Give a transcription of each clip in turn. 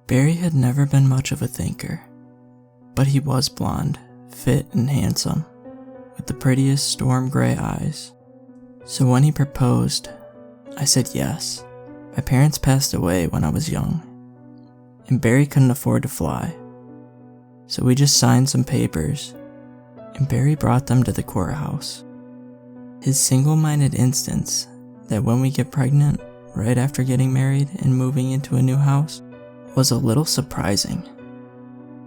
Barry had never been much of a thinker, but he was blonde, fit and handsome, with the prettiest storm gray eyes. So when he proposed, I said yes. My parents passed away when I was young, and Barry couldn't afford to fly. So we just signed some papers, and Barry brought them to the courthouse. His single-minded instance that when we get pregnant right after getting married and moving into a new house was a little surprising,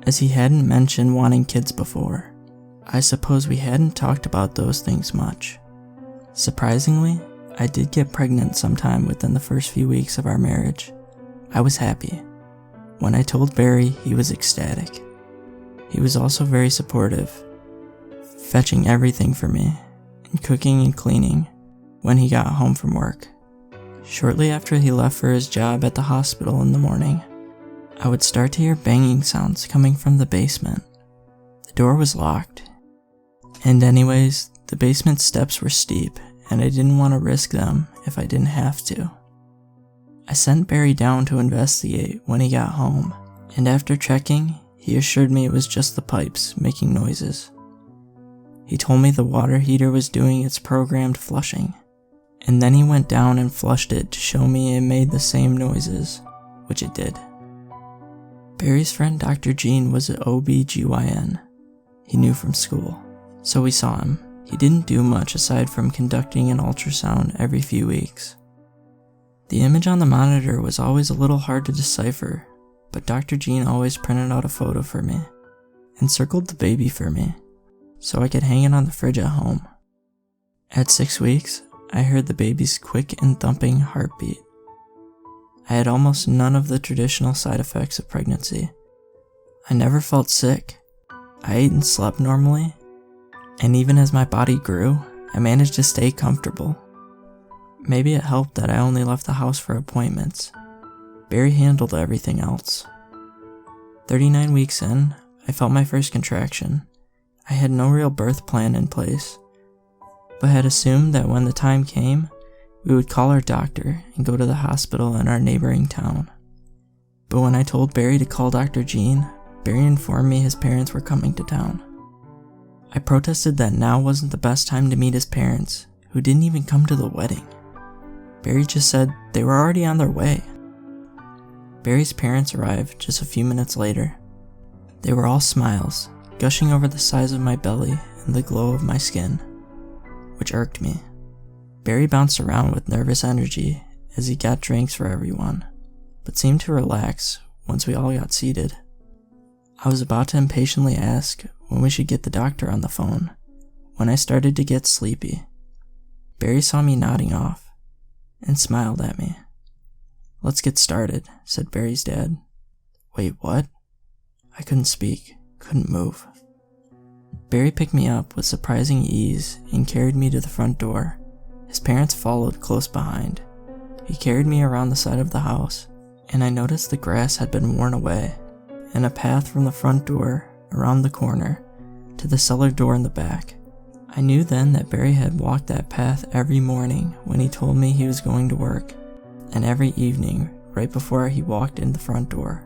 as he hadn't mentioned wanting kids before. I suppose we hadn't talked about those things much. Surprisingly, I did get pregnant sometime within the first few weeks of our marriage. I was happy. When I told Barry, he was ecstatic. He was also very supportive, fetching everything for me, and cooking and cleaning when he got home from work. Shortly after he left for his job at the hospital in the morning, I would start to hear banging sounds coming from the basement. The door was locked, and anyways, the basement steps were steep, and I didn't want to risk them if I didn't have to. I sent Barry down to investigate when he got home, and after checking, he assured me it was just the pipes making noises. He told me the water heater was doing its programmed flushing, and then he went down and flushed it to show me it made the same noises, which it did. Barry's friend Dr. Jean was an OB-GYN he knew from school, so we saw him. He didn't do much aside from conducting an ultrasound every few weeks. The image on the monitor was always a little hard to decipher, but Dr. Jean always printed out a photo for me and circled the baby for me so I could hang it on the fridge at home. At 6 weeks, I heard the baby's quick and thumping heartbeat. I had almost none of the traditional side effects of pregnancy. I never felt sick. I ate and slept normally, and even as my body grew, I managed to stay comfortable. Maybe it helped that I only left the house for appointments. Barry handled everything else. 39 weeks in, I felt my first contraction. I had no real birth plan in place, but had assumed that when the time came, we would call our doctor and go to the hospital in our neighboring town. But when I told Barry to call Dr. Jean, Barry informed me his parents were coming to town. I protested that now wasn't the best time to meet his parents, who didn't even come to the wedding. Barry just said they were already on their way. Barry's parents arrived just a few minutes later. They were all smiles, gushing over the size of my belly and the glow of my skin, which irked me. Barry bounced around with nervous energy as he got drinks for everyone, but seemed to relax once we all got seated. I was about to impatiently ask when we should get the doctor on the phone, when I started to get sleepy. Barry saw me nodding off and smiled at me. "Let's get started," said Barry's dad. "Wait, what?" I couldn't speak, couldn't move. Barry picked me up with surprising ease and carried me to the front door. His parents followed close behind. He carried me around the side of the house, and I noticed the grass had been worn away, and a path from the front door around the corner to the cellar door in the back. I knew then that Barry had walked that path every morning when he told me he was going to work, and every evening right before he walked in the front door.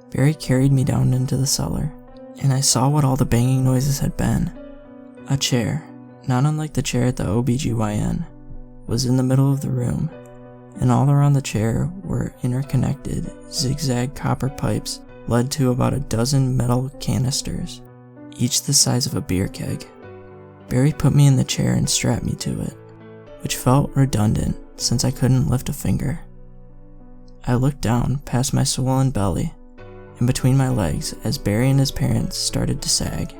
Barry carried me down into the cellar, and I saw what all the banging noises had been. A chair, not unlike the chair at the OB-GYN, was in the middle of the room, and all around the chair were interconnected, zigzag copper pipes led to about a dozen metal canisters, each the size of a beer keg. Barry put me in the chair and strapped me to it, which felt redundant since I couldn't lift a finger. I looked down past my swollen belly and between my legs as Barry and his parents started to sag.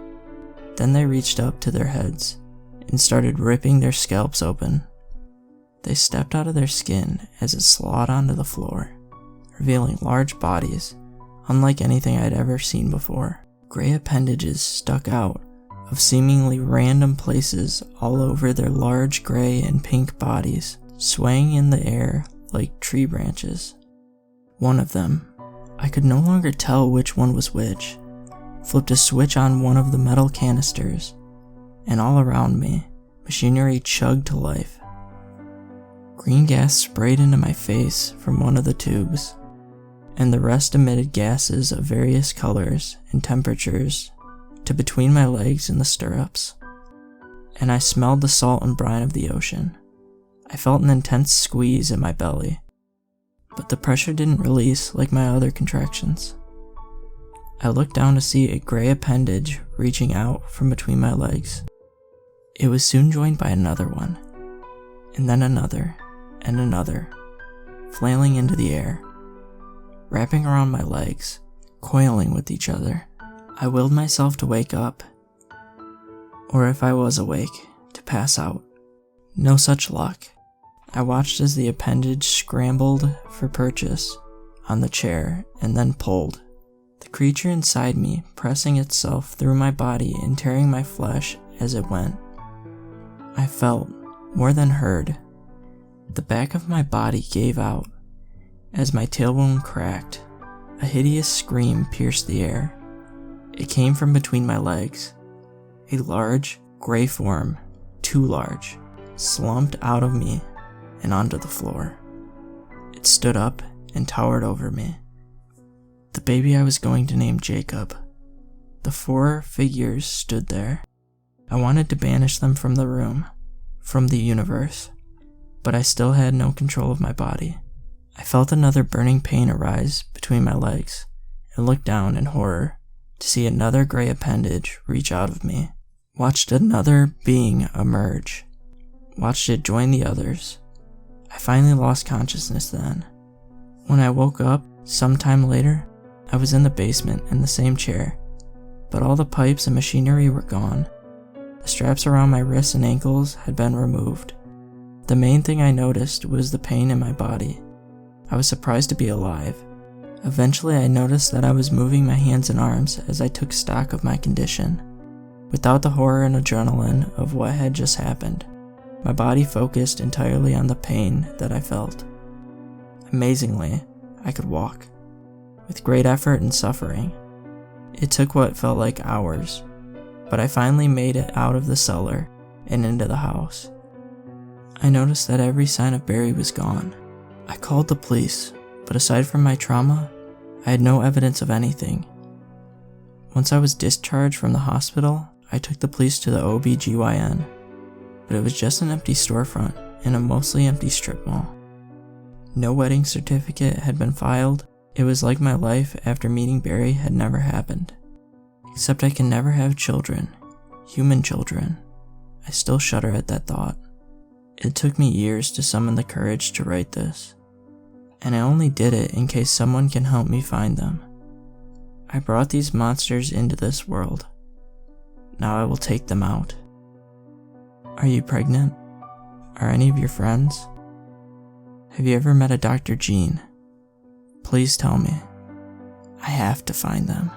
Then they reached up to their heads and started ripping their scalps open. They stepped out of their skin as it slid onto the floor, revealing large bodies, unlike anything I'd ever seen before. Gray appendages stuck out of seemingly random places all over their large gray and pink bodies, swaying in the air like tree branches. One of them, I could no longer tell which one was which, flipped a switch on one of the metal canisters, and all around me, machinery chugged to life. Green gas sprayed into my face from one of the tubes, and the rest emitted gases of various colors and temperatures to between my legs and the stirrups. And I smelled the salt and brine of the ocean. I felt an intense squeeze in my belly, but the pressure didn't release like my other contractions. I looked down to see a gray appendage reaching out from between my legs. It was soon joined by another one, and then another, and another, flailing into the air, wrapping around my legs, coiling with each other. I willed myself to wake up, or if I was awake, to pass out. No such luck. I watched as the appendage scrambled for purchase on the chair and then pulled, the creature inside me pressing itself through my body and tearing my flesh as it went. I felt, more than heard, the back of my body gave out as my tailbone cracked. A hideous scream pierced the air. It came from between my legs. A large, gray form, too large, slumped out of me and onto the floor. It stood up and towered over me. The baby I was going to name Jacob. The 4 figures stood there. I wanted to banish them from the room, from the universe, but I still had no control of my body. I felt another burning pain arise between my legs and looked down in horror to see another gray appendage reach out of me. Watched another being emerge. Watched it join the others. I finally lost consciousness then. When I woke up, sometime later, I was in the basement in the same chair, but all the pipes and machinery were gone. The straps around my wrists and ankles had been removed. The main thing I noticed was the pain in my body. I was surprised to be alive. Eventually I noticed that I was moving my hands and arms as I took stock of my condition. Without the horror and adrenaline of what had just happened, my body focused entirely on the pain that I felt. Amazingly, I could walk. With great effort and suffering. It took what felt like hours, but I finally made it out of the cellar and into the house. I noticed that every sign of Barry was gone. I called the police, but aside from my trauma, I had no evidence of anything. Once I was discharged from the hospital, I took the police to the OBGYN, but it was just an empty storefront in a mostly empty strip mall. No wedding certificate had been filed. It was like my life after meeting Barry had never happened. Except I can never have children, human children. I still shudder at that thought. It took me years to summon the courage to write this, and I only did it in case someone can help me find them. I brought these monsters into this world. Now I will take them out. Are you pregnant? Are any of your friends? Have you ever met a Dr. Jean? Please tell me. I have to find them.